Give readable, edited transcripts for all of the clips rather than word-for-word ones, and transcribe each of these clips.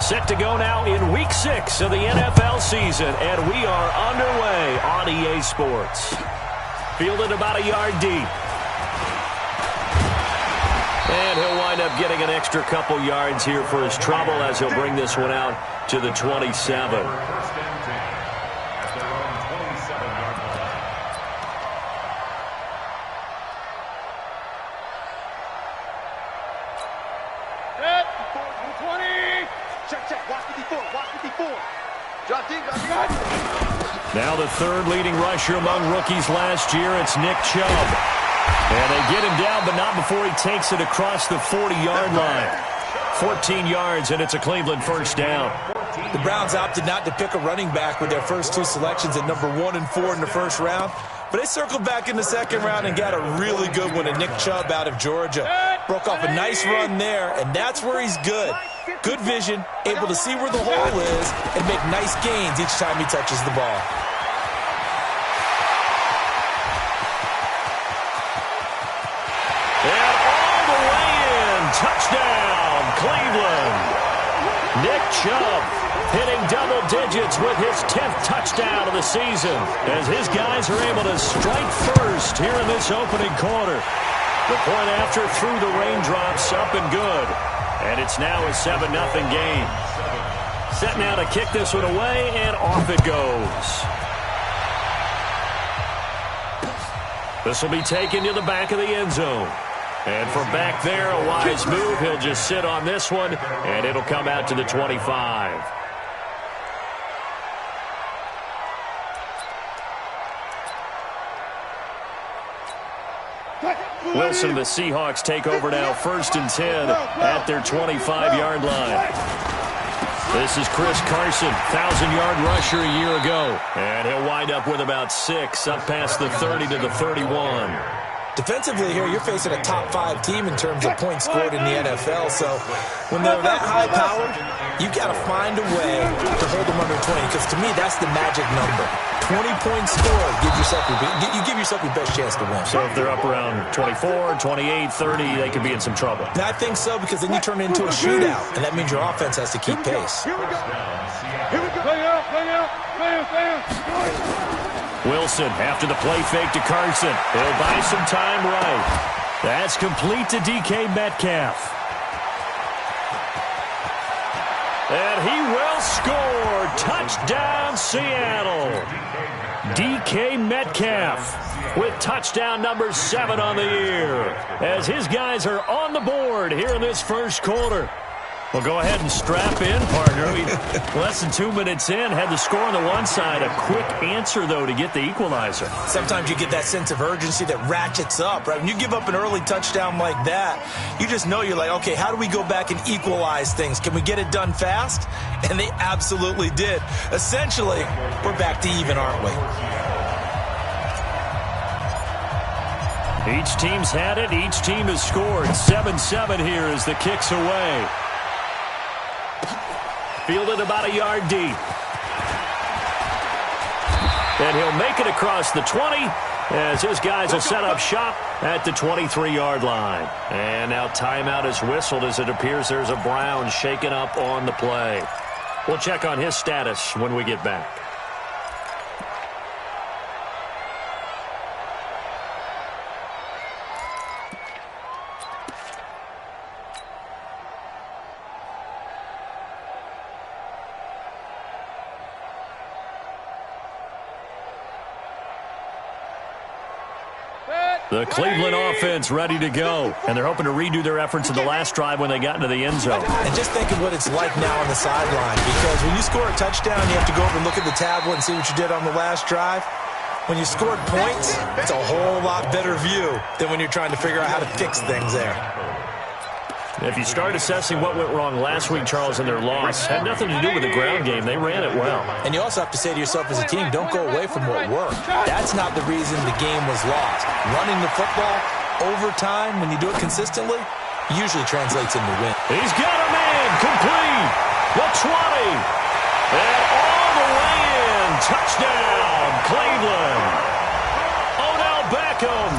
Set to go now in Week 6 of the NFL season, and we are underway on EA Sports. Fielded about a yard deep. And he'll wind up getting an extra couple yards here for his trouble as he'll bring this one out to the 27. Now the third leading rusher among rookies last year, it's Nick Chubb. And they get him down, but not before he takes it across the 40-yard line. 14 yards, and it's a Cleveland first down. The Browns opted not to pick a running back with their first two selections at number 1 and 4 in the first round. But they circled back in the second round and got a really good one at Nick Chubb out of Georgia. Broke off a nice run there, and that's where he's good. Good vision, able to see where the hole is, and make nice gains each time he touches the ball. And all the way in, touchdown, Cleveland. Nick Chubb hitting double digits with his 10th touchdown of the season as his guys are able to strike first here in this opening quarter. The point after through the raindrops, up and good. And it's now a 7-0 game. Set now to kick this one away, and off it goes. This will be taken to the back of the end zone. And from back there, a wise move. He'll just sit on this one, and it'll come out to the 25. Wilson and the Seahawks take over now, 1st and 10 at their 25-yard line. This is Chris Carson, 1,000-yard rusher a year ago. And he'll wind up with about 6, up past the 30 to the 31. Defensively here, you're facing a top 5 team in terms of points scored in the NFL. So when they're that high-powered, you've got to find a way to hold them under 20. Because to me, that's the magic number. 20 points scored, you give yourself your best chance to win. So if they're up around 24, 28, 30, they could be in some trouble. Now, I think so, because then you turn it into a shootout, and that means your offense has to keep pace. Here we go. Play out. Wilson after the play fake to Carson. He'll buy some time right. That's complete to DK Metcalf. And he will score. Touchdown, Seattle. DK Metcalf with touchdown number 7 on the year as his guys are on the board here in this first quarter. Well, go ahead and strap in, partner. Less than 2 minutes in, had the score on the one side. A quick answer, though, to get the equalizer. Sometimes you get that sense of urgency that ratchets up, right? When you give up an early touchdown like that, you just know you're like, okay, how do we go back and equalize things? Can we get it done fast? And they absolutely did. Essentially, we're back to even, aren't we? Each team's had it. Each team has scored. 7-7 here as the kick's away. Fielded about a yard deep. And he'll make it across the 20 as his guys will set up shop at the 23-yard line. And now timeout is whistled as it appears there's a Brown shaken up on the play. We'll check on his status when we get back. The Cleveland offense ready to go, and they're hoping to redo their efforts in the last drive when they got into the end zone. And just think of what it's like now on the sideline, because when you score a touchdown, you have to go over and look at the tablet and see what you did on the last drive. When you scored points, it's a whole lot better view than when you're trying to figure out how to fix things there. If you start assessing what went wrong last week, Charles, in their loss, had nothing to do with the ground game. They ran it well. And you also have to say to yourself as a team, don't go away from what worked. That's not the reason the game was lost. Running the football over time, when you do it consistently, usually translates into win. He's got a man complete. The 20. And all the way in. Touchdown, Cleveland. Odell Beckham.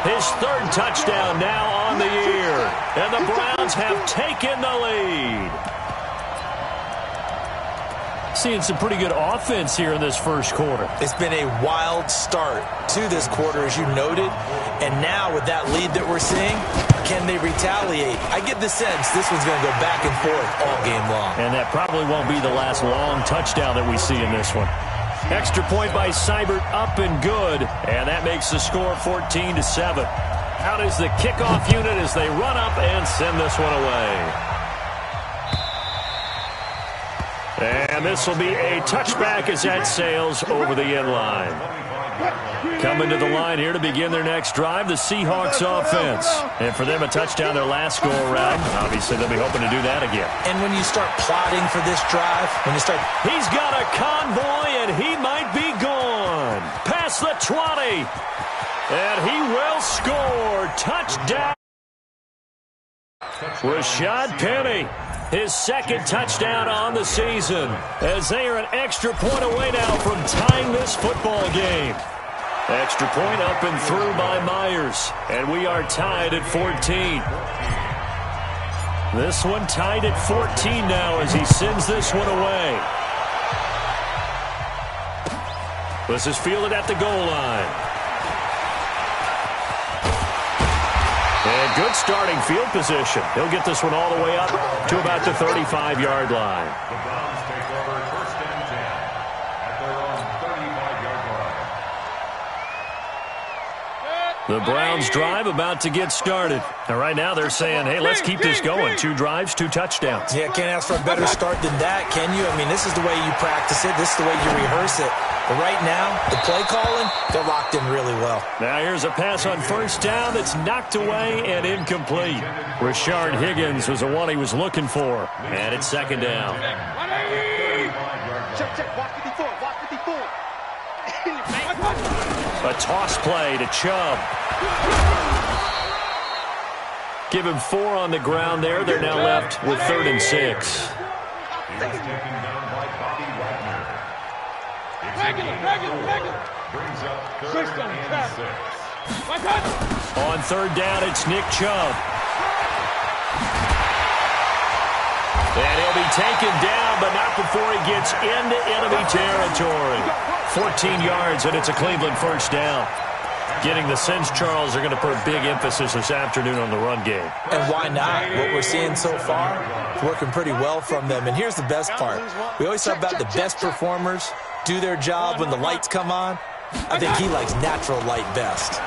His 3rd touchdown now on the year. And the Browns have taken the lead. Seeing some pretty good offense here in this first quarter. It's been a wild start to this quarter, as you noted. And now with that lead that we're seeing, can they retaliate? I get the sense this one's going to go back and forth all game long. And that probably won't be the last long touchdown that we see in this one. Extra point by Seibert, up and good. And that makes the score 14-7. Out is the kickoff unit as they run up and send this one away. And this will be a touchback as that sails over the end line. Coming to the line here to begin their next drive, the Seahawks offense. And for them, a touchdown their last go-around. Obviously, they'll be hoping to do that again. And when you start plotting for this drive, He's got a convoy, and he might be gone. Past the 20. And he will score. Touchdown. Rashad Penny. His second touchdown on the season, as they are an extra point away now from tying this football game. Extra point up and through by Myers, and we are tied at 14. This one tied at 14 now as he sends this one away. This is fielded at the goal line. And good starting field position. He'll get this one all the way up to about the 35-yard line. The Browns take over first and 10 at their own 35-yard line. The Browns drive about to get started. And right now they're saying, hey, let's keep this going. 2 drives, 2 touchdowns. Yeah, can't ask for a better start than that, can you? I mean, this is the way you practice it. This is the way you rehearse it. But right now, the play calling, they're locked in really well. Now here's a pass on first down that's knocked away and incomplete. Rashard Higgins was the one he was looking for. And it's second down. Check. Walk 54. A toss play to Chubb. Give him 4 on the ground there. They're now left with 3rd and 6. He was taken down by Bobby Wagner. Brings up 3rd and 6. On 3rd down, it's Nick Chubb. And he'll be taken down, but not before he gets into enemy territory. 14 yards, and it's a Cleveland first down. Getting the sense, Charles, are going to put a big emphasis this afternoon on the run game. And why not? What we're seeing so far is working pretty well from them. And here's the best part. We always talk about the best performers do their job when the lights come on. I think he likes natural light best.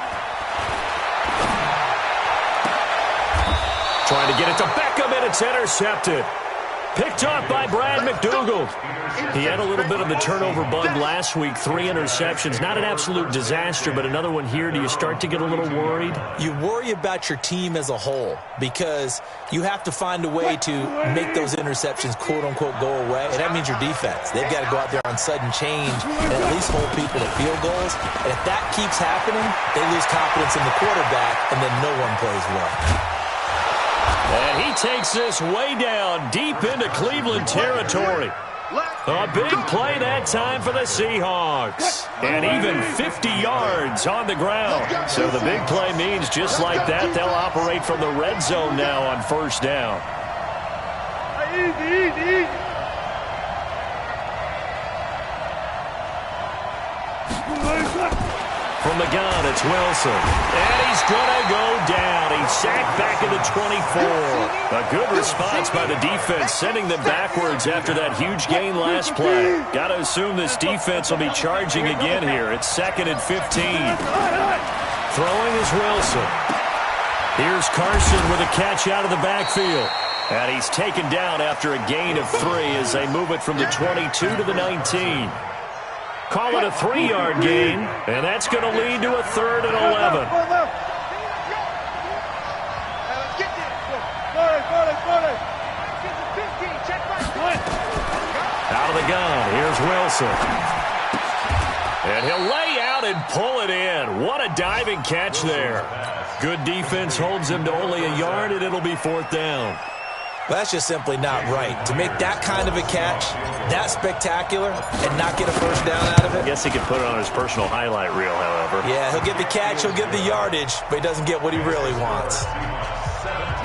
Trying to get it to Beckham, and it's intercepted. Picked off by Brad McDougald. He had a little bit of the turnover bug last week, 3 interceptions. Not an absolute disaster, but another one here. Do you start to get a little worried? You worry about your team as a whole because you have to find a way to make those interceptions, quote-unquote, go away. And that means your defense. They've got to go out there on sudden change and at least hold people to field goals. And if that keeps happening, they lose confidence in the quarterback, and then no one plays well. And he takes this way down, deep into Cleveland territory. A big play that time for the Seahawks. And even 50 yards on the ground. So the big play means just like that, they'll operate from the red zone now on first down. Easy. From the gun, it's Wilson. And he's going to go down. He's sacked back at the 24. A good response by the defense, sending them backwards after that huge gain last play. Got to assume this defense will be charging again here. It's 2nd and 15. Throwing is Wilson. Here's Carson with a catch out of the backfield. And he's taken down after a gain of 3 as they move it from the 22 to the 19. Call it a 3-yard gain, and that's going to lead to a 3rd and 11. Out of the gun, here's Wilson. And he'll lay out and pull it in. What a diving catch there. Good defense holds him to only a yard, and it'll be 4th down. Well, that's just simply not right. To make that kind of a catch, that spectacular, and not get a first down out of it. I guess he could put it on his personal highlight reel, however. Yeah, he'll get the catch, he'll get the yardage, but he doesn't get what he really wants.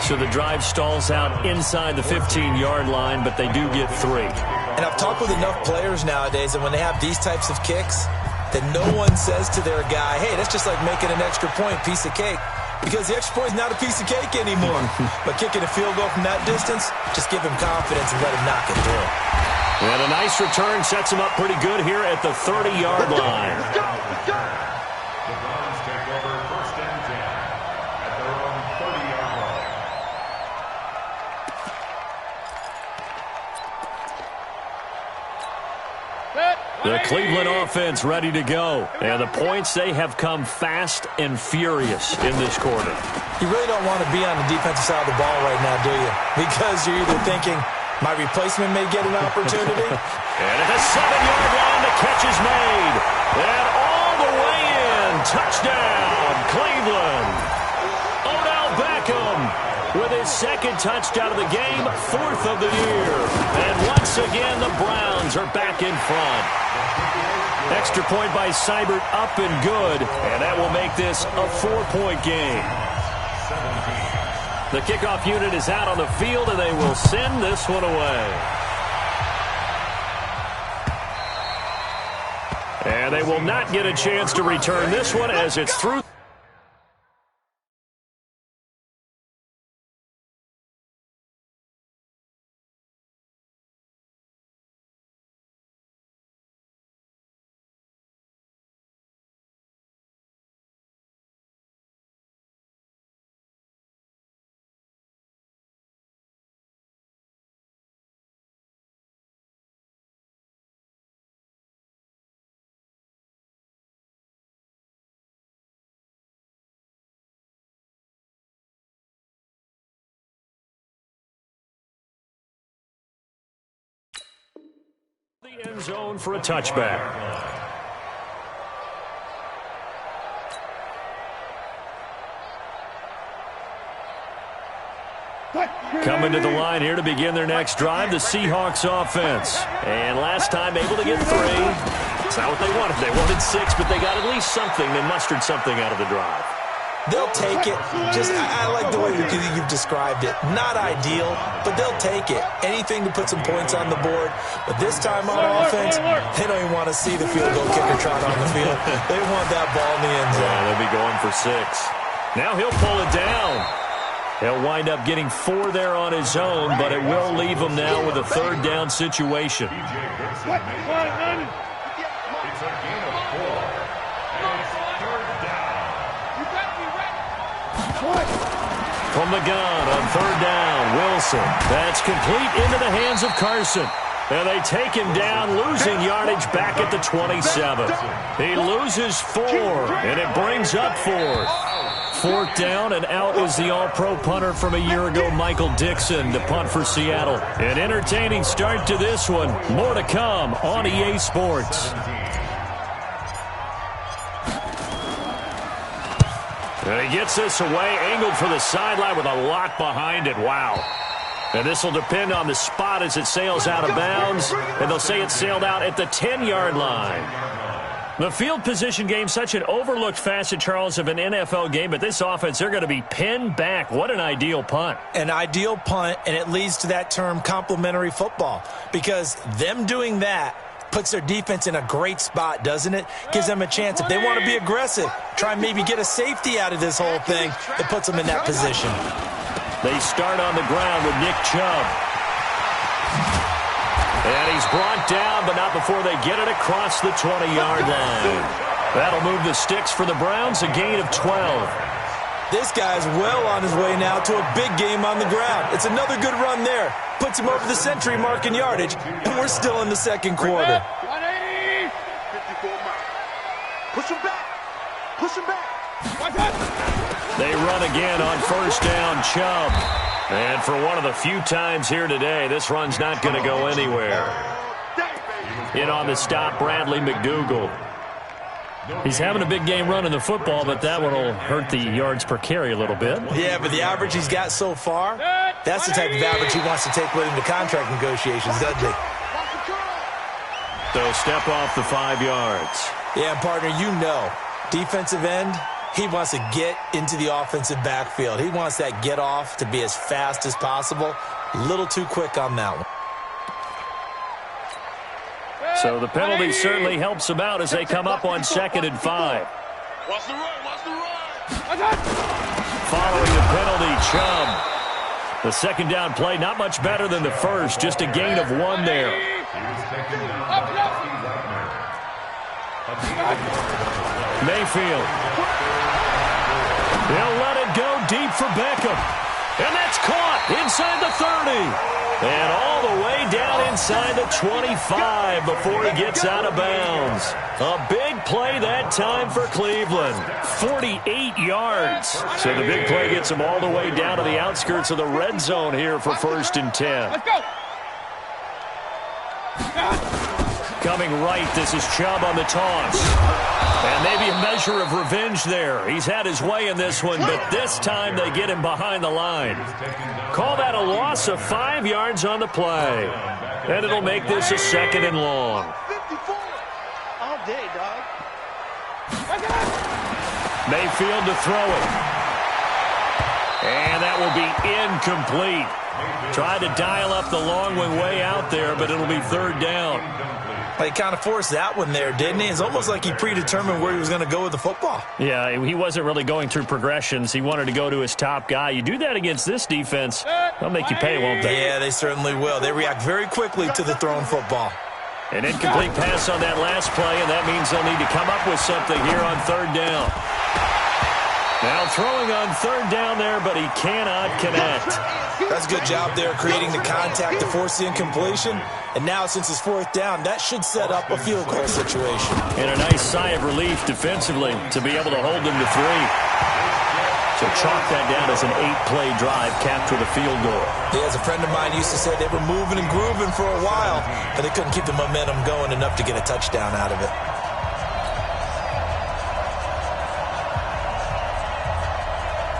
So the drive stalls out inside the 15-yard line, but they do get 3. And I've talked with enough players nowadays, and when they have these types of kicks, that no one says to their guy, hey, that's just like making an extra point, piece of cake. Because the extra point is not a piece of cake anymore. But kicking a field goal from that distance, just give him confidence and let him knock it through. And a nice return sets him up pretty good here at the 30-yard line. The Browns take over first and 10 at their own 30-yard line. The Cleveland offense ready to go. And the points, they have come fast and furious in this quarter. You really don't want to be on the defensive side of the ball right now, do you? Because you're either thinking, my replacement may get an opportunity. And at the 7-yard line, the catch is made. And all the way in. Touchdown, Cleveland. Odell Beckham with his second touchdown of the game, 4th of the year. And once again, the Browns are back in front. Extra point by Seibert, up and good. And that will make this a 4-point game. The kickoff unit is out on the field, and they will send this one away. And they will not get a chance to return this one as it's through. The end zone for a touchback. Coming to the line here to begin their next drive, the Seahawks offense. And last time able to get 3. It's not what they wanted. They wanted 6, but they got at least something. They mustered something out of the drive. They'll take it. I like the way you've described it. Not ideal, but they'll take it. Anything to put some points on the board. But this time on offense, they don't even want to see the field goal kicker trot on the field. They want that ball in the end zone. Yeah, they'll be going for 6. Now he'll pull it down. He'll wind up getting 4 there on his own, but it will leave him now with a 3rd down situation. It's a gain of 4. And it's 3rd down. From the gun on 3rd down, Wilson. That's complete into the hands of Carson. And they take him down, losing yardage back at the 27. He loses 4, and it brings up 4th. 4th down, and out is the all-pro punter from a year ago, Michael Dixon, to punt for Seattle. An entertaining start to this one. More to come on EA Sports. And he gets this away, angled for the sideline with a lock behind it. Wow. And this will depend on the spot as it sails out of bounds. And they'll say it sailed out at the 10-yard line. The field position game, such an overlooked facet, Charles, of an NFL game. But this offense, they're going to be pinned back. What an ideal punt. An ideal punt, and it leads to that term complementary football. Because them doing that puts their defense in a great spot, doesn't it? Gives them a chance. If they want to be aggressive, try and maybe get a safety out of this whole thing, it puts them in that position. They start on the ground with Nick Chubb. And he's brought down, but not before they get it across the 20-yard line. That'll move the sticks for the Browns, a gain of 12. This guy's well on his way now to a big game on the ground. It's another good run there. Puts him over the century mark in yardage, and we're still in the second quarter. 180. 54 miles. Push him back. Push him back. They run again on 1st down, Chubb. And for one of the few times here today, this run's not going to go anywhere. In on the stop, Bradley McDougald. He's having a big game running the football, but that one will hurt the yards per carry a little bit. Yeah, but the average he's got so far, that's the type of average he wants to take with him to contract negotiations, doesn't he? So step off the 5 yards. Yeah, partner, you know, defensive end, He wants to get into the offensive backfield. He wants that get off to be as fast as possible. A little too quick on that one. So the penalty certainly helps them out as they come up on 2nd and 5. Watch the run, watch the run. Following the penalty, Chubb. The second down play, not much better than the first, just a gain of 1 there. Mayfield. They'll let it go deep for Beckham. And that's caught inside the 30. And all the way down inside the 25 before he gets out of bounds. A big play that time for Cleveland. 48 yards. So the big play gets him all the way down to the outskirts of the red zone here for 1st and 10. Let's go. Coming right, this is Chubb on the toss. And maybe a measure of revenge there. He's had his way in this one, but this time they get him behind the line. Call that a loss of 5 yards on the play. And it'll make this a 2nd and long. 54. All day, dog. Mayfield to throw it. And that will be incomplete. Tried to dial up the long one way out there, but it'll be 3rd down. He kind of forced that one there, didn't he? It's almost like he predetermined where he was going to go with the football. Yeah, he wasn't really going through progressions. He wanted to go to his top guy. You do that against this defense, they'll make you pay, won't they? Yeah, they certainly will. They react very quickly to the thrown football. An incomplete pass on that last play, and that means they'll need to come up with something here on 3rd down. Now throwing on 3rd down there, but he cannot connect. That's a good job there creating the contact to force the incompletion. And now since it's 4th down, that should set up a field goal situation. And a nice sigh of relief defensively to be able to hold them to 3. So chalk that down as an 8-play drive capped with a field goal. Yeah, as a friend of mine used to say, they were moving and grooving for a while, but they couldn't keep the momentum going enough to get a touchdown out of it.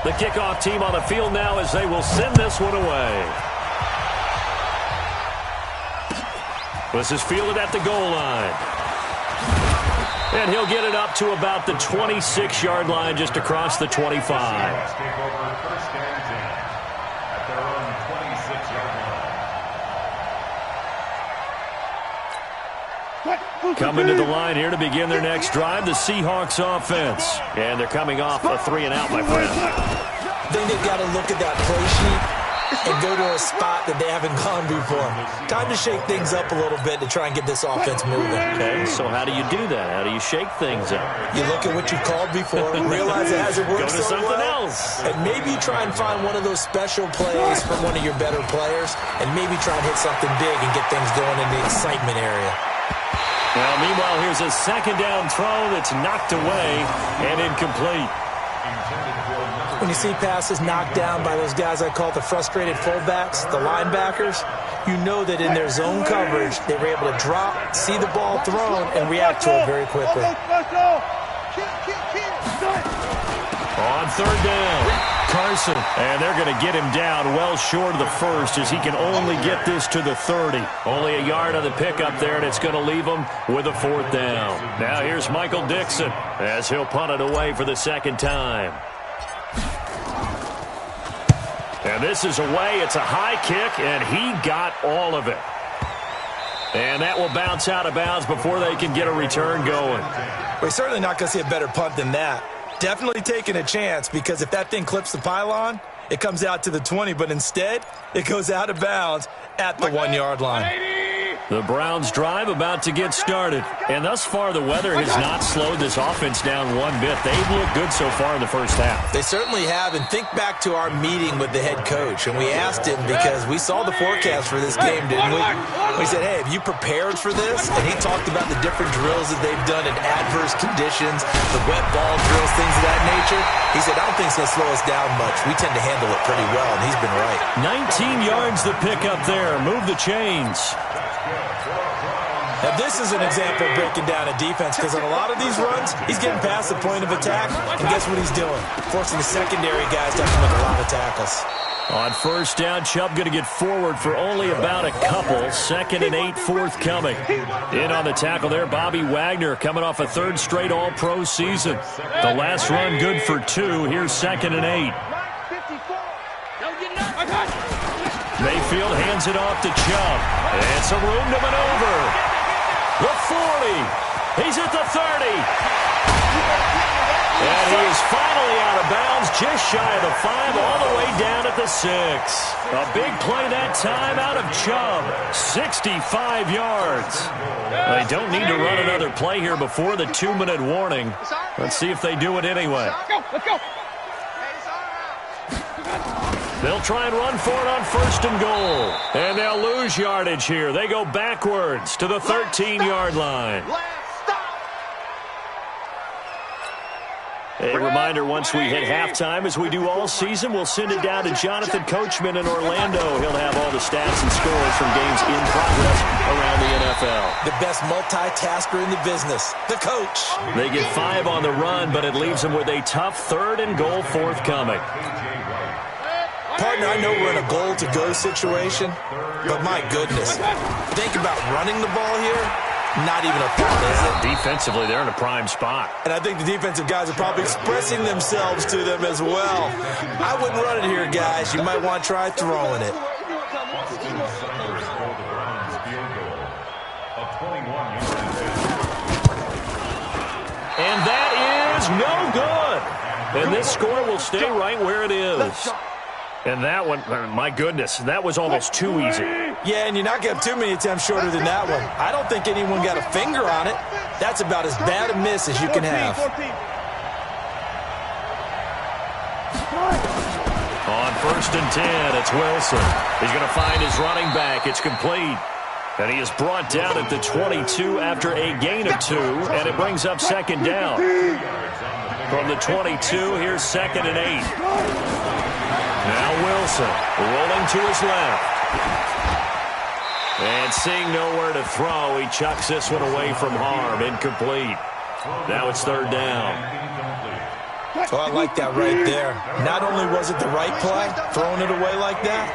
The kickoff team on the field now as they will send this one away. This is fielded at the goal line. And he'll get it up to about the 26-yard line just across the 25. Take over 1st and 10 at their own 26-yard line. Coming to the line here to begin their next drive, the Seahawks offense. And they're coming off a 3-and-out, my friend. I think they've got to look at that play sheet and go to a spot that they haven't gone before. Time to shake things up a little bit to try and get this offense moving. Okay, so how do you do that? How do you shake things up? You look at what you've called before, realize it hasn't worked Go to so something well, else. and maybe try and find one of those special plays from one of your better players, and maybe try and hit something big and get things going in the excitement area. Now, meanwhile, here's a 2nd down throw that's knocked away and incomplete. When you see passes knocked down by those guys I call the frustrated fullbacks, the linebackers, you know that in their zone coverage, they were able to drop, see the ball thrown, and react to it very quickly. On 3rd down, Carson. And they're going to get him down well short of the 1st as he can only get this to the 30. Only a yard on the pickup there, and it's going to leave him with a 4th down. Now here's Michael Dixon as he'll punt it away for the 2nd time. And this is away. It's a high kick, and he got all of it. And that will bounce out of bounds before they can get a return going. We're certainly not going to see a better punt than that. Definitely taking a chance, because if that thing clips the pylon, it comes out to the 20, but instead, it goes out of bounds at the 1-yard line. The Browns' drive about to get started. And thus far, the weather has not slowed this offense down one bit. They've looked good so far in the first half. They certainly have. And think back to our meeting with the head coach. And we asked him, because we saw the forecast for this game, didn't we? We said, hey, have you prepared for this? And he talked about the different drills that they've done in adverse conditions, the wet ball drills, things of that nature. He said, I don't think it's going to slow us down much. We tend to handle it pretty well, and he's been right. 19 yards the pick up there. Move the chains. Now, this is an example of breaking down a defense because on a lot of these runs, he's getting past the point of attack, and guess what he's doing? Forcing the secondary guys to have to make a lot of tackles. On first down, Chubb going to get forward for only about a couple. 2nd and 8 forthcoming. In on the tackle there, Bobby Wagner coming off a 3rd straight All-Pro season. The last run good for 2. Here's 2nd and 8. Mayfield hands it off to Chubb. And some room to maneuver. The 40. He's at the 30. And he is finally out of bounds, just shy of the 5, all the way down at the 6. A big play that time out of Chubb. 65 yards. They don't need to run another play here before the 2-minute warning. Let's see if they do it anyway. Let's go. They'll try and run for it on 1st and goal. And they'll lose yardage here. They go backwards to the 13-yard line. A reminder, once we hit halftime, as we do all season, we'll send it down to Jonathan Coachman in Orlando. He'll have all the stats and scores from games in progress around the NFL. The best multitasker in the business, the coach. They get 5 on the run, but it leaves them with a tough 3rd and goal forthcoming. Partner, I know we're in a goal-to-go situation, but my goodness, think about running the ball here. Not even a thought, is it? Defensively, they're in a prime spot. And I think the defensive guys are probably expressing themselves to them as well. I wouldn't run it here, guys. You might want to try throwing it. And that is no good. And this score will stay right where it is. And that one, my goodness, that was almost too easy. Yeah, and you're not going to have too many attempts shorter than that one. I don't think anyone got a finger on it. That's about as bad a miss as you can have. On 1st and 10, it's Wilson. He's going to find his running back. It's complete. And he is brought down at the 22 after a gain of 2, and it brings up 2nd down. From the 22, here's 2nd and 8. Now Wilson rolling to his left. And seeing nowhere to throw, he chucks this one away from harm. Incomplete. Now it's 3rd down. Oh, I like that right there. Not only was it the right play, throwing it away like that,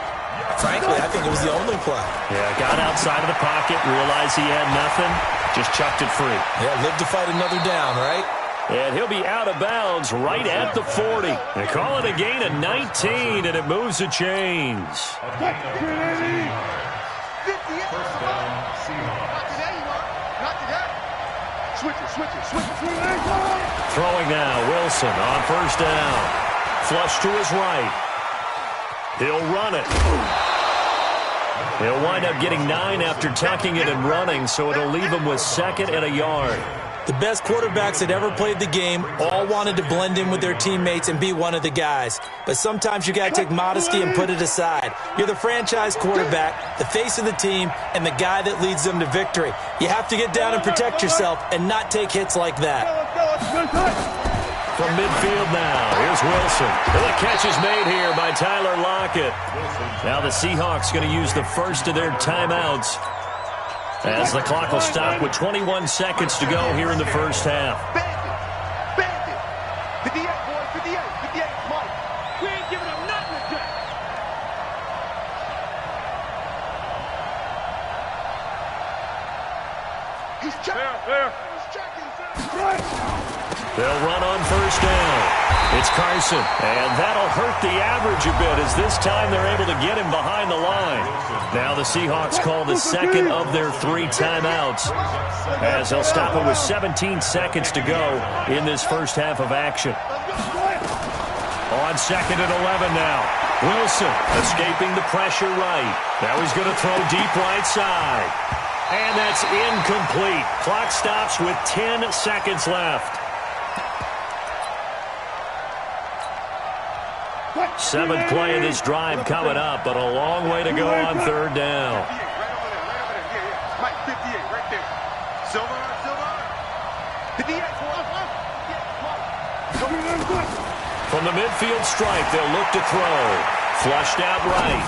frankly, I think it was the only play. Yeah, got outside of the pocket, realized he had nothing, just chucked it free. Yeah, live to fight another down, right? And he'll be out of bounds right at the 40. They call it a gain of 19, and it moves the chains. Throwing now, Wilson on 1st down. Flush to his right. He'll run it. He'll wind up getting 9 after tucking it and running, so it'll leave him with 2nd and a yard. The best quarterbacks that ever played the game all wanted to blend in with their teammates and be one of the guys. But sometimes you got to take modesty and put it aside. You're the franchise quarterback, the face of the team, and the guy that leads them to victory. You have to get down and protect yourself and not take hits like that. From midfield now, here's Wilson. And the catch is made here by Tyler Lockett. Now the Seahawks going to use the first of their timeouts, as the clock will stop with 21 seconds to go here in the first half. Bandit. 58, boy. 58. 58. Come on. We ain't giving up nothing today. He's checking. He's checking. They'll run on 1st down. It's Carson, and that'll hurt the average a bit, as this time they're able to get him behind the line. Now the Seahawks call the 2nd of their 3 timeouts, as they'll stop it with 17 seconds to go in this first half of action. On 2nd and 11 now. Wilson escaping the pressure right. Now he's going to throw deep right side. And that's incomplete. Clock stops with 10 seconds left. 7th play of this drive coming up, but a long way to go on 3rd down. Mike, 58, right there. Silver. 58. From the midfield stripe, they'll look to throw. Flushed out right.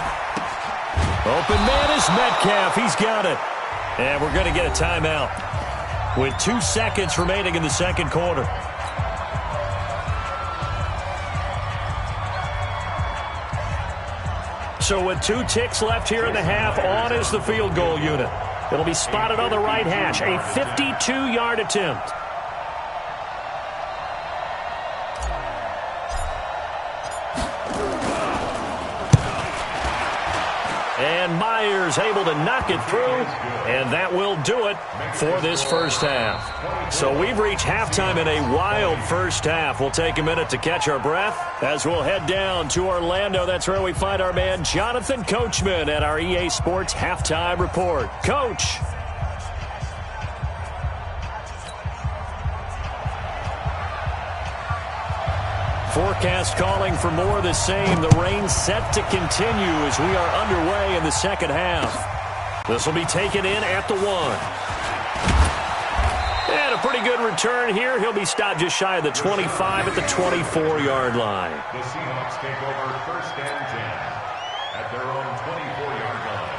Open man is Metcalf. He's got it. And we're going to get a timeout with 2 seconds remaining in the second quarter. So with 2 ticks left here in the half, on is the field goal unit. It'll be spotted on the right hash. A 52-yard attempt. And Myers able to knock it through, and that will do it for this first half. So we've reached halftime in a wild first half. We'll take a minute to catch our breath as we'll head down to Orlando. That's where we find our man Jonathan Coachman at our EA Sports Halftime Report. Coach. Forecast calling for more of the same. The rain set to continue as we are underway in the second half. This will be taken in at the 1. And a pretty good return here. He'll be stopped just shy of the 25 at the 24-yard line. The Seahawks take over first and 10 at their own 24-yard line.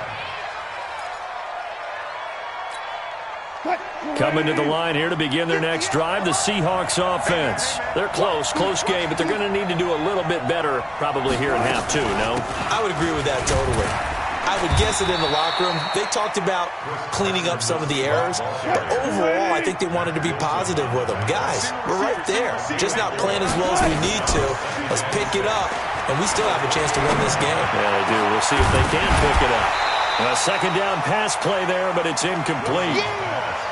Coming to the line here to begin their next drive, the Seahawks offense. They're close game, but they're going to need to do a little bit better probably here in half 2, no? I would agree with that totally. I would guess it in the locker room. They talked about cleaning up some of the errors, but overall, I think they wanted to be positive with them. Guys, we're right there. Just not playing as well as we need to. Let's pick it up, and we still have a chance to win this game. Yeah, they do. We'll see if they can pick it up. A second down pass play there, but it's incomplete.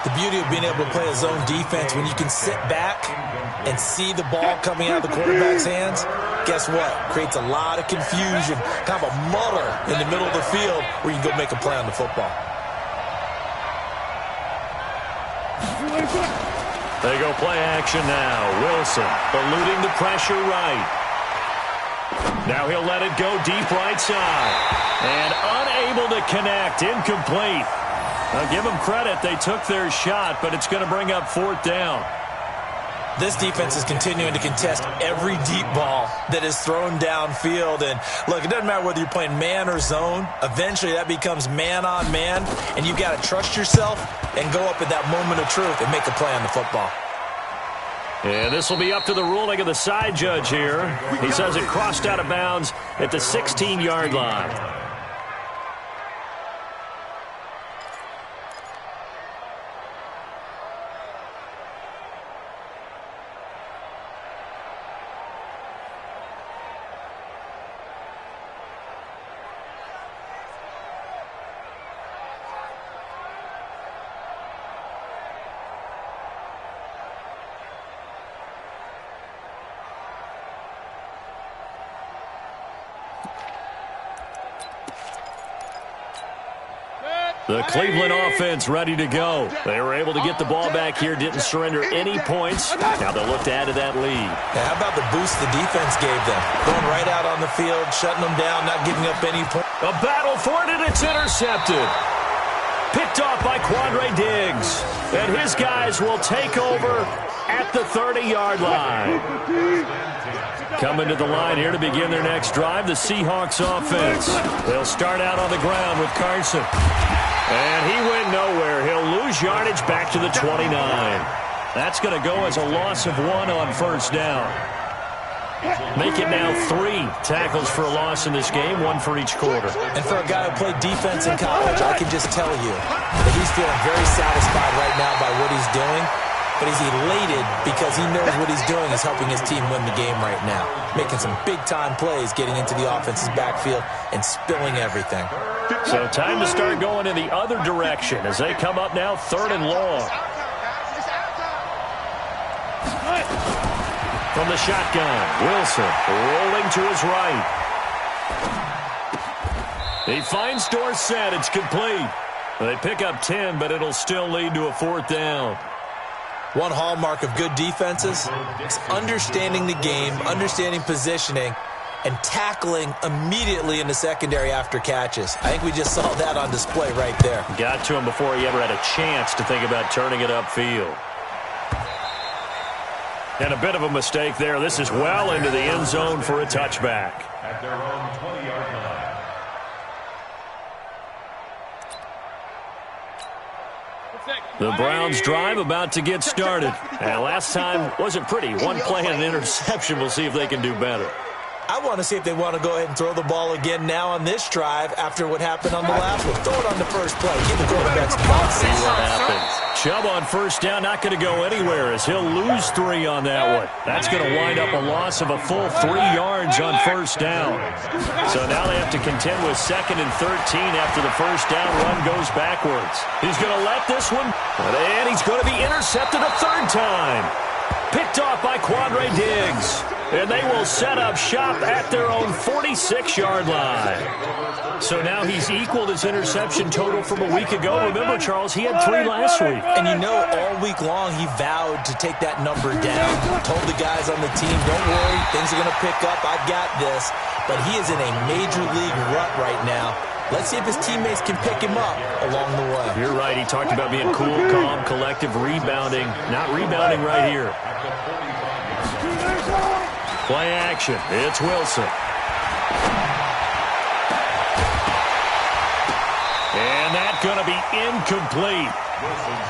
The beauty of being able to play a zone defense, when you can sit back and see the ball coming out of the quarterback's hands, guess what? Creates a lot of confusion, kind of a muddle in the middle of the field where you can go make a play on the football. They go play action now. Wilson eluding the pressure right. Now he'll let it go deep right side. And unable to connect. Incomplete. I'll give them credit. They took their shot, but it's going to bring up 4th down. This defense is continuing to contest every deep ball that is thrown downfield. And, look, it doesn't matter whether you're playing man or zone. Eventually that becomes man on man, and you've got to trust yourself and go up at that moment of truth and make a play on the football. And this will be up to the ruling of the side judge here. He says it crossed out of bounds at the 16-yard line. The Cleveland offense ready to go. They were able to get the ball back here, didn't surrender any points. Now they'll look to add to that lead. Now, how about the boost the defense gave them? Going right out on the field, shutting them down, not giving up any points. A battle for it, and it's intercepted. Picked off by Quandre Diggs. And his guys will take over at the 30-yard line. Coming to the line here to begin their next drive, the Seahawks offense. They'll start out on the ground with Carson. And he went nowhere. He'll lose yardage back to the 29. That's going to go as a loss of 1 on first down. Make it now 3 tackles for a loss in this game, 1 for each quarter. And for a guy who played defense in college, I can just tell you that he's feeling very satisfied right now by what he's doing. But he's elated because he knows what he's doing is helping his team win the game right now. Making some big-time plays, getting into the offense's backfield, and spilling everything. So time to start going in the other direction as they come up now 3rd and long. From the shotgun, Wilson rolling to his right. He finds Dorsett. It's complete. They pick up 10, but it'll still lead to a 4th down. One hallmark of good defenses is understanding the game, understanding positioning, and tackling immediately in the secondary after catches. I think we just saw that on display right there. Got to him before he ever had a chance to think about turning it upfield. And a bit of a mistake there. This is well into the end zone for a touchback. At their own 20-yard line. The Browns drive about to get started. And last time wasn't pretty. One play and an interception. We'll see if they can do better. I want to see if they want to go ahead and throw the ball again now on this drive after what happened on the last one. Throw it on the first play. Give the quarterback some fun. See what happens. Chubb on first down, not going to go anywhere as he'll lose 3 on that one. That's going to wind up a loss of a full 3 yards on first down. So now they have to contend with 2nd and 13 after the first down run goes backwards. He's going to let this one, and he's going to be intercepted a 3rd time. Picked off by Quandre Diggs. And they will set up shop at their own 46-yard line. So now he's equaled his interception total from a week ago. Remember, Charles, he had 3 last week. And you know, all week long he vowed to take that number down. Told the guys on the team, don't worry, things are going to pick up. I've got this. But he is in a major league rut right now. Let's see if his teammates can pick him up along the way. You're right. He talked about being cool, calm, collective, rebounding. Not rebounding right here. Play action. It's Wilson. And that's going to be incomplete.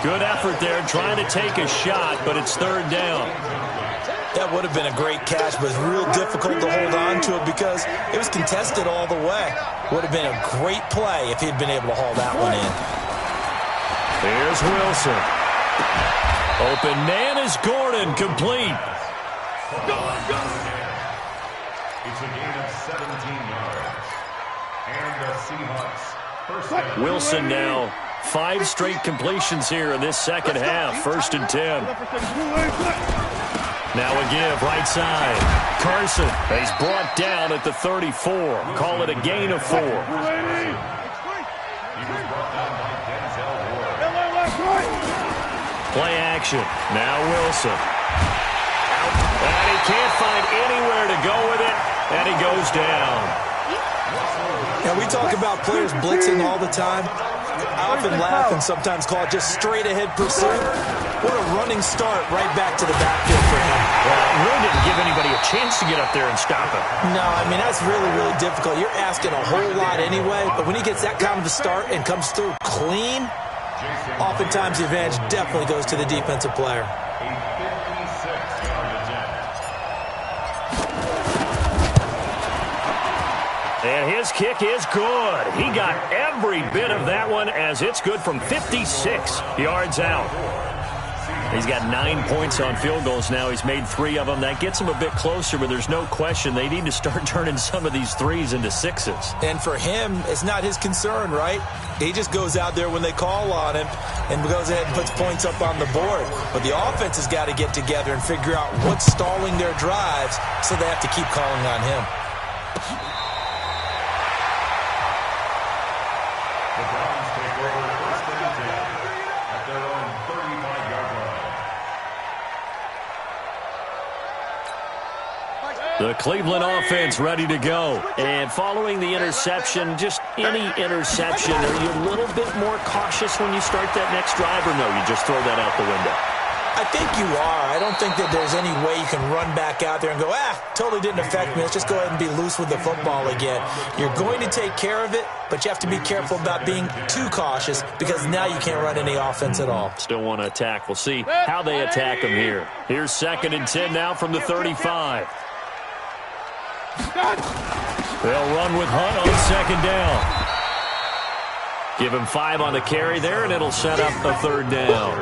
Good effort there trying to take a shot, but it's 3rd down. That would have been a great catch, but it's real difficult to hold on to it because it was contested all the way. Would have been a great play if he'd been able to haul that one in. Here's Wilson. Open man is Gordon, complete. It's a gain of 17 yards. And the Seahawks first down. Wilson now 5 straight completions here in this second half. 1st and 10. Now a give right side. Carson is brought down at the 34. Call it a gain of 4. He was brought down by Denzel Ward. Play action. Now Wilson. And he can't find anywhere to go with it. And he goes down. Now, we talk about players blitzing all the time. I often laugh and sometimes call it just straight-ahead pursuit. What a running start right back to the backfield for him. Well, it really didn't give anybody a chance to get up there and stop him. No, I mean, that's really, really difficult. You're asking a whole lot anyway, but when he gets that kind of a start and comes through clean, oftentimes the advantage definitely goes to the defensive player. And his kick is good. He got every bit of that one as it's good from 56 yards out. He's got 9 points on field goals now. He's made 3 of them. That gets him a bit closer, but there's no question they need to start turning some of these 3s into 6s. And for him, it's not his concern, right? He just goes out there when they call on him and goes ahead and puts points up on the board. But the offense has got to get together and figure out what's stalling their drives, so they have to keep calling on him. The Browns take over 1st and 10 at their own 35-yard line. The Cleveland offense ready to go. And following the interception, just any interception, are you a little bit more cautious when you start that next drive, or no, you just throw that out the window? I think you are. I don't think that there's any way you can run back out there and go, totally didn't affect me. Let's just go ahead and be loose with the football again. You're going to take care of it, but you have to be careful about being too cautious because now you can't run any offense at all. Still want to attack. We'll see how they attack him here. Here's 2nd and 10 now from the 35. They'll run with Hunt on 2nd down. Give him 5 on the carry there, and it'll set up a 3rd down.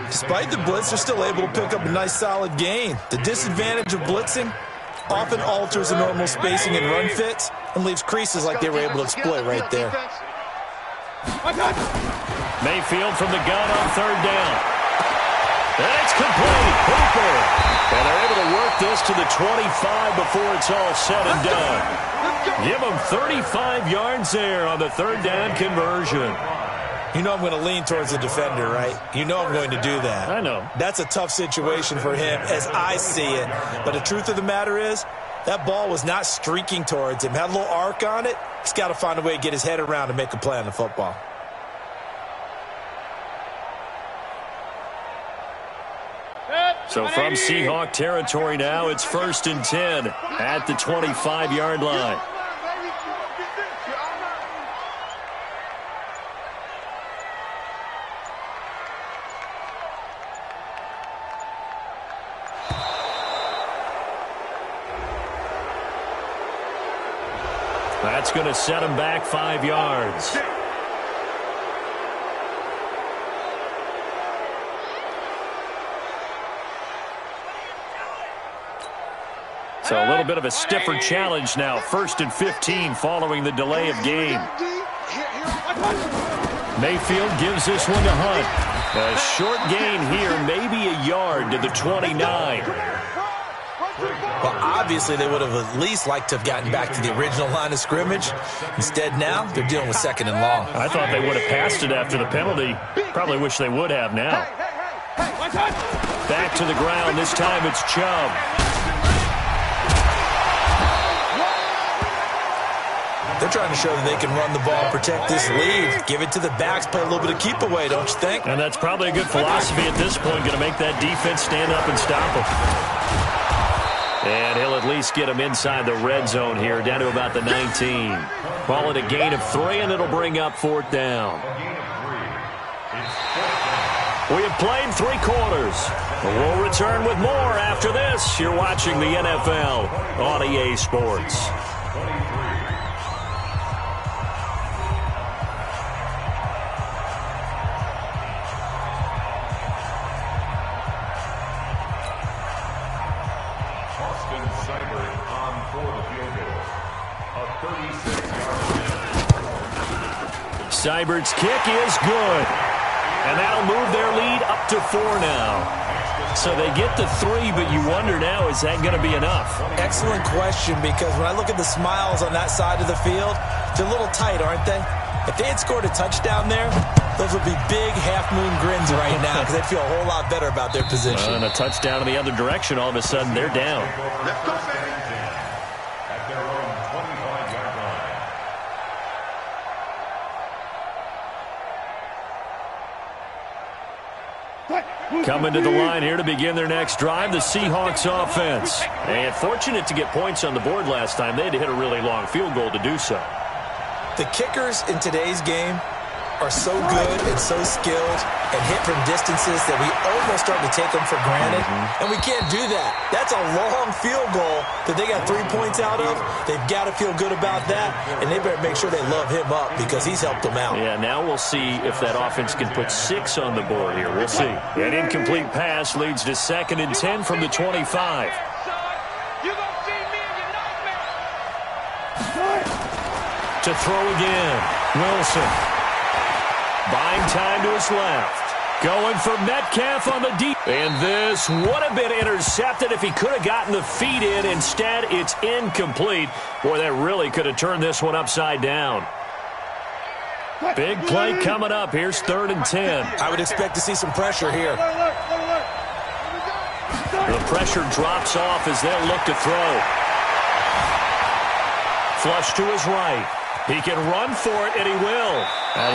Despite the blitz, they're still able to pick up a nice, solid gain. The disadvantage of blitzing often alters the normal spacing and run fits and leaves creases like they were able to exploit right there. Mayfield from the gun on 3rd down. And it's complete. Hooper. And they're able to work this to the 25 before it's all said and done. Give them 35 yards there on the 3rd down conversion. You know I'm going to lean towards the defender, right? You know I'm going to do that. I know. That's a tough situation for him as I see it. But the truth of the matter is, that ball was not streaking towards him. Had a little arc on it. He's got to find a way to get his head around and make a play on the football. So from Seahawk territory now, it's 1st and 10 at the 25-yard line. That's going to set him back 5 yards. So a little bit of a stiffer challenge now. 1st and 15 following the delay of game. Mayfield gives this one to Hunt. A short gain here, maybe a yard to the 29. Well, obviously they would have at least liked to have gotten back to the original line of scrimmage. Instead now, they're dealing with 2nd and long. I thought they would have passed it after the penalty. Probably wish they would have now. Back to the ground. This time it's Chubb. They're trying to show that they can run the ball, protect this lead, give it to the backs, play a little bit of keep away, don't you think? And that's probably a good philosophy at this point, going to make that defense stand up and stop them. And he'll at least get them inside the red zone here, down to about the 19. Call it a gain of 3, and it'll bring up 4th down. We have played 3 quarters. We'll return with more after this. You're watching the NFL on EA Sports. Seibert's kick is good. And that'll move their lead up to 4 now. So they get to 3, but you wonder now, is that going to be enough? Excellent question, because when I look at the smiles on that side of the field, they're a little tight, aren't they? If they had scored a touchdown there, those would be big half-moon grins right now because they'd feel a whole lot better about their position. And a touchdown in the other direction, all of a sudden they're down. Let's go, man. At their own 25-yard line. Coming to the line here to begin their next drive, the Seahawks offense. And fortunate to get points on the board last time. They had to hit a really long field goal to do so. The kickers in today's game are so good and so skilled and hit from distances that we almost start to take them for granted. And we can't do that. That's a long field goal that they got 3 points out of. They've got to feel good about that, and they better make sure they love him up because he's helped them out. Yeah, now we'll see if that offense can put 6 on the board here. We'll see. An incomplete pass leads to 2nd and 10 from the 25. To throw again, Wilson. Buying time to his left. Going for Metcalf on the deep. And this would have been intercepted if he could have gotten the feet in. Instead, it's incomplete. Boy, that really could have turned this one upside down. Big play coming up. Here's 3rd and 10. I would expect to see some pressure here. The pressure drops off as they'll look to throw. Flush to his right. He can run for it, and he will.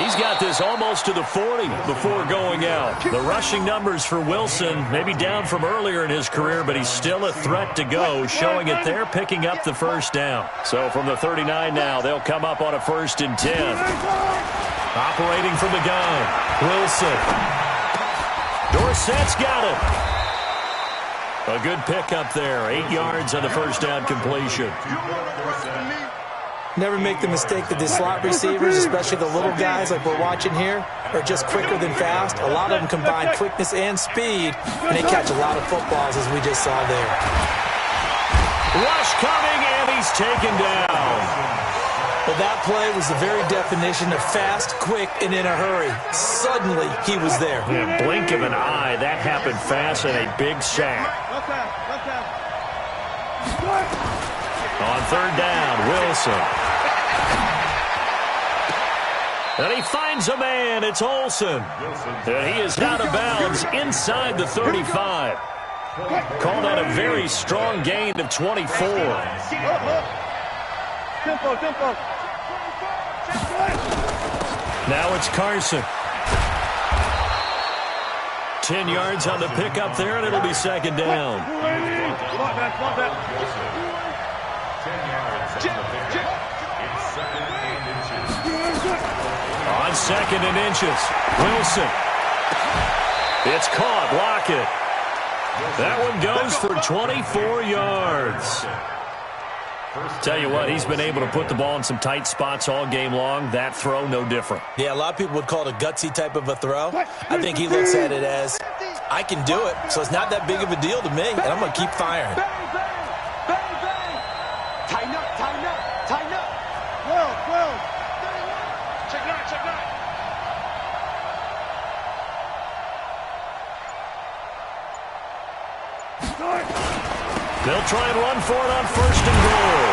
He's got this almost to the 40 before going out. The rushing numbers for Wilson, maybe down from earlier in his career, but he's still a threat to go, showing it there, picking up the 1st down. So from the 39 now, they'll come up on a 1st and 10. Operating from the gun, Wilson. Dorsett's got it. A good pickup there, 8 yards on the 1st down completion. Never make the mistake that the slot receivers, especially the little guys like we're watching here, are just quicker than fast. A lot of them combine quickness and speed, and they catch a lot of footballs, as we just saw there. Rush coming, and he's taken down. Well, that play was the very definition of fast, quick, and in a hurry. Suddenly, he was there. Yeah, blink of an eye, that happened fast, and a big sack. On 3rd down, Wilson. And he finds a man. It's Olsen. And he is out of bounds inside the 35. Called out a very strong gain of 24. Now it's Carson. 10 yards on the pickup there, and it'll be 2nd down. 10 yards on the pickup. It's 2nd and inches. On 2nd and inches, Wilson. It's caught. Lockett. That one goes for 24 yards. Tell you what, he's been able to put the ball in some tight spots all game long. That throw, no different. Yeah, a lot of people would call it a gutsy type of a throw. I think he looks at it as, I can do it, so it's not that big of a deal to me, and I'm going to keep firing. Tighten up, tighten up, tighten up. 12. Check nine, check nine. They'll try and run for it on 1st and goal.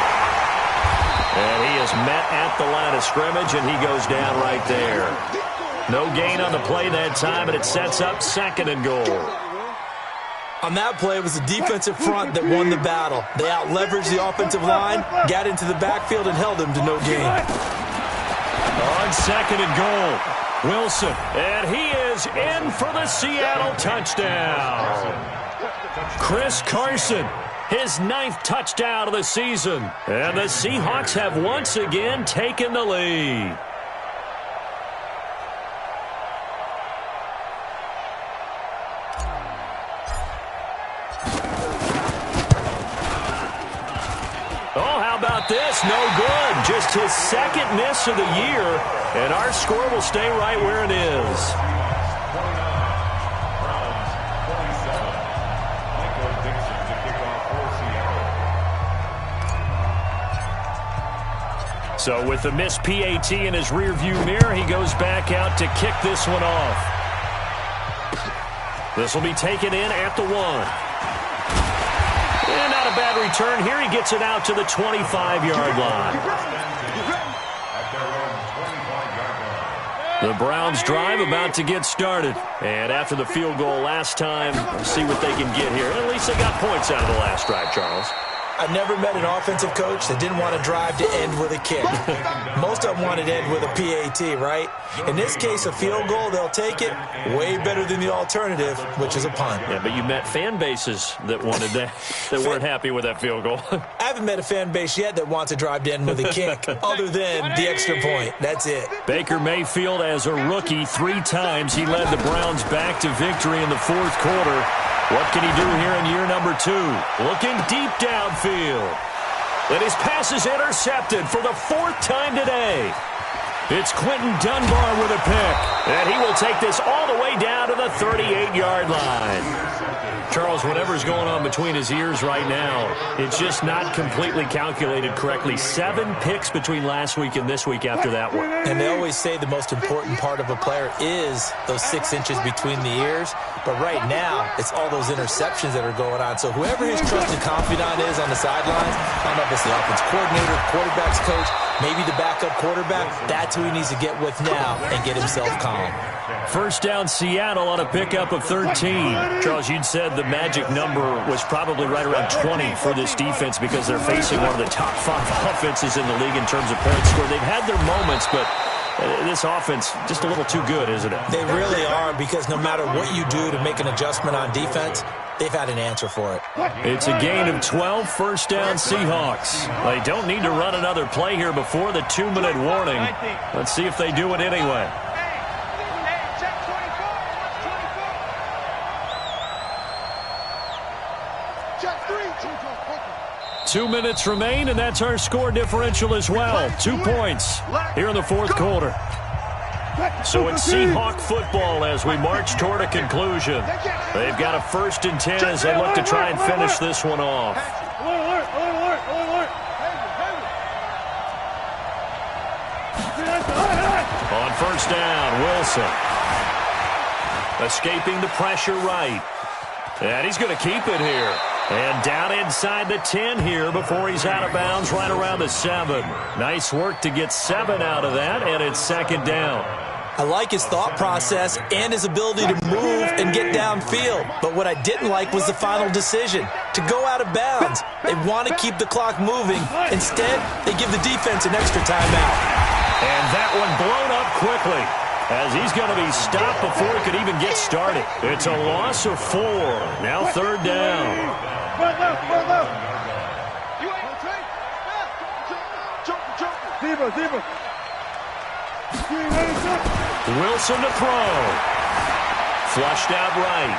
And he is met at the line of scrimmage, and he goes down right there. No gain on the play that time, and it sets up 2nd and goal. On that play, it was the defensive front that won the battle. They out-leveraged the offensive line, got into the backfield, and held them to no gain. On 2nd and goal, Wilson. And he is in for the Seattle touchdown. Chris Carson, his 9th touchdown of the season. And the Seahawks have once again taken the lead. Oh, how about this? No good. Just his 2nd miss of the year. And our score will stay right where it is. So with the missed PAT in his rearview mirror, he goes back out to kick this one off. This will be taken in at the 1. And not a bad return here. He gets it out to the 25-yard line. The Browns drive about to get started. And after the field goal last time, let's see what they can get here. At least they got points out of the last drive, Charles. I never met an offensive coach that didn't want to drive to end with a kick. Most of them wanted to end with a PAT, right? In this case, a field goal, they'll take it. Way better than the alternative, which is a punt. Yeah, but you met fan bases that wanted that, that weren't happy with that field goal. I haven't met a fan base yet that wants to drive to end with a kick, other than the extra point. That's it. Baker Mayfield, as a rookie, 3 times he led the Browns back to victory in the 4th quarter. What can he do here in year number 2? Looking deep downfield. And his pass is intercepted for the 4th time today. It's Quentin Dunbar with a pick. And he will take this all the way down to the 38-yard line. Charles, whatever's going on between his ears right now, it's just not completely calculated correctly. 7 picks between last week and this week after that one. And they always say the most important part of a player is those 6 inches between the ears. But right now, it's all those interceptions that are going on. So whoever his trusted confidant is on the sidelines, I don't know if it's the offense coordinator, quarterback's coach, maybe the backup quarterback, that's who he needs to get with now and get himself calm. First down, Seattle on a pickup of 13. Charles, you'd said the magic number was probably right around 20 for this defense because they're facing one of the top 5 offenses in the league in terms of points scored. They've had their moments, but this offense just a little too good, isn't it? They really are, because no matter what you do to make an adjustment on defense, they've had an answer for it. It's a gain of 12, first down Seahawks. They don't need to run another play here before the 2-minute warning. Let's see if they do it anyway. 2 minutes remain, and that's our score differential as well. 2 points here in the 4th quarter. So it's Seahawk football as we march toward a conclusion. They've got a 1st and 10 as they look to try and finish this one off. On 1st down, Wilson. Escaping the pressure right. And he's going to keep it here. And down inside the 10 here before he's out of bounds right around the 7. Nice work to get 7 out of that, and it's 2nd down. I like his thought process and his ability to move and get downfield. But what I didn't like was the final decision, to go out of bounds. They want to keep the clock moving. Instead, they give the defense an extra timeout. And that one blown up quickly, as he's going to be stopped before he could even get started. It's a loss of 4. Now 3rd down. Wilson to throw. Flushed out right.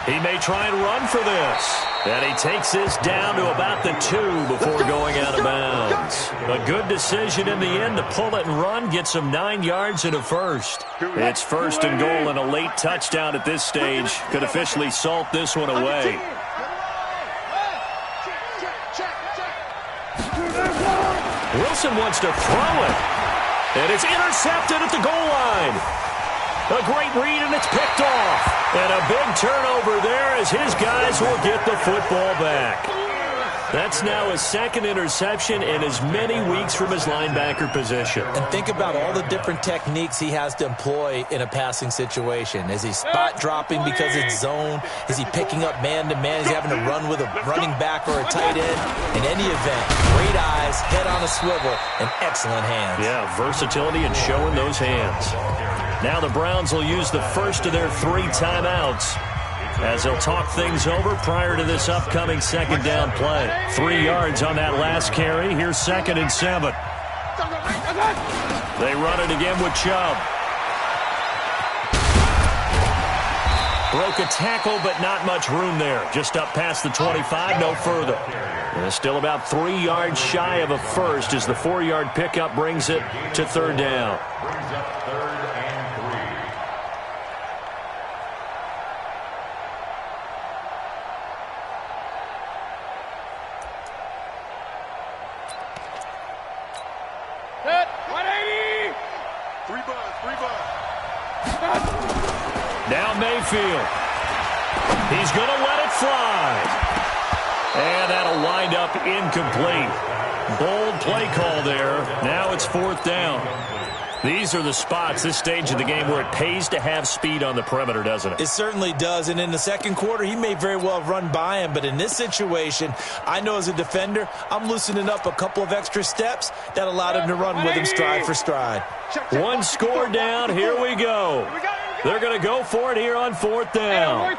He may try and run for this. And he takes this down to about the 2 before going out of bounds. A good decision in the end to pull it and run, get some 9 yards and a first. It's 1st and goal and a late touchdown at this stage could officially salt this one away. Wilson wants to throw it. And it's intercepted at the goal line. A great read, and it's picked off. And a big turnover there as his guys will get the football back. That's now his 2nd interception in as many weeks from his linebacker position. And think about all the different techniques he has to employ in a passing situation. Is he spot dropping because it's zone? Is he picking up man-to-man? Is he having to run with a running back or a tight end? In any event, great eyes, head on a swivel, and excellent hands. Yeah, versatility and showing those hands. Now the Browns will use the first of their 3 timeouts as they'll talk things over prior to this upcoming 2nd down play. 3 yards on that last carry. Here's 2nd and 7. They run it again with Chubb. Broke a tackle, but not much room there. Just up past the 25, no further. And still about 3 yards shy of a first as the 4-yard pickup brings it to 3rd down. Brings up 3rd and 3. Set, 180. 3 buzz. Now Mayfield. He's going to let it fly. And that'll wind up incomplete. Bold play call there. Now it's 4th down. These are the spots, this stage of the game, where it pays to have speed on the perimeter, doesn't it? It certainly does, and in the 2nd quarter, he may very well run by him, but in this situation, I know as a defender, I'm loosening up a couple of extra steps that allowed him to run with him stride for stride. 1 score down, here we go. They're going to go for it here on 4th down.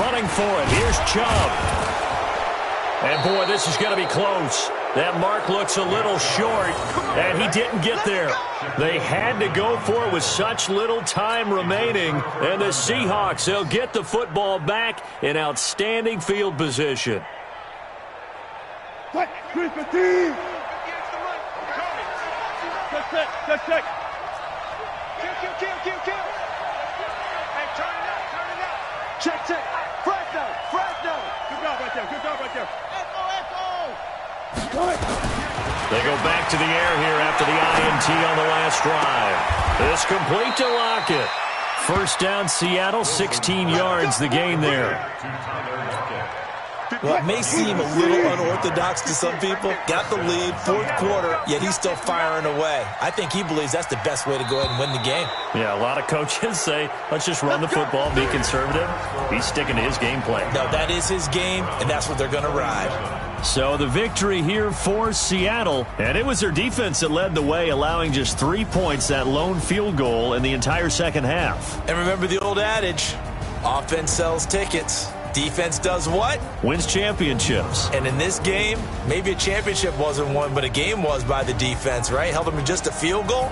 Running for it, here's Chubb. And boy, this is going to be close. That mark looks a little short, and he didn't get there. They had to go for it with such little time remaining. And the Seahawks, they'll get the football back in outstanding field position. Check. Check. Fresno. Good job right there. They go back to the air here after the INT on the last drive. It's complete to Lockett. 1st down, Seattle, 16 yards the gain there. Well, it may seem a little unorthodox to some people. Got the lead, 4th quarter, yet he's still firing away. I think he believes that's the best way to go ahead and win the game. Yeah, a lot of coaches say, let's just run the football, be conservative. He's sticking to his game plan. No, that is his game, and that's what they're going to ride. So the victory here for Seattle, and it was their defense that led the way, allowing just 3 points, that lone field goal in the entire 2nd half. And remember the old adage, offense sells tickets. Defense does what? Wins championships. And in this game, maybe a championship wasn't won, but a game was by the defense, right? Held them to just a field goal.